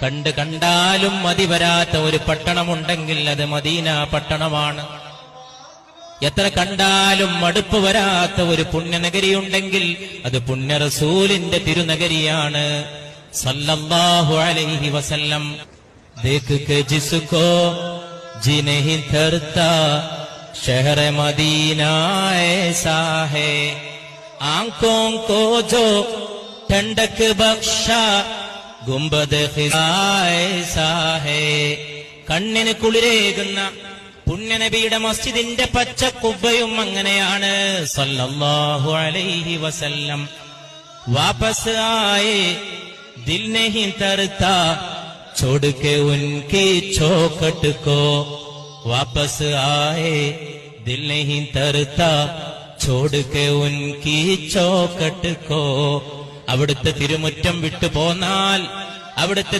കണ്ടാലും മതി വരാത്ത ഒരു പട്ടണമുണ്ടെങ്കിൽ അത് മദീന പട്ടണമാണ്. എത്ര കണ്ടാലും മടുപ്പ് വരാത്ത ഒരു പുണ്യനഗരിയുണ്ടെങ്കിൽ അത് പുണ്യ റസൂലിന്റെ തിരുനഗരിയാണ് സല്ലല്ലാഹു അലൈഹി വസല്ലം. ദേഖ് കെ ജിസ്കോ ജി നഹീ ധർത്താ शहर मदीना ऐसा है, आंखों को जो ठंडक बख्शा गुंबद खिज़ा ऐसा है. കണ്ണിന് കുളിരേകുന്ന പുണ്യനബിയുടെ മസ്ജിദിന്റെ പച്ച കുബ്ബയും അങ്ങനെയാണ് സല്ലല്ലാഹു അലൈഹി വസല്ലം. വാപസ് ആയേ ദിൽ നഹീ തർത്താ छोड़ के उनकी चौखट को, वापस आए दिल नहीं तरता छोड़ के उनकी चौखट को. അവിടുത്തെ തിരുമുറ്റം വിട്ടു പോന്നാൽ അവിടുത്തെ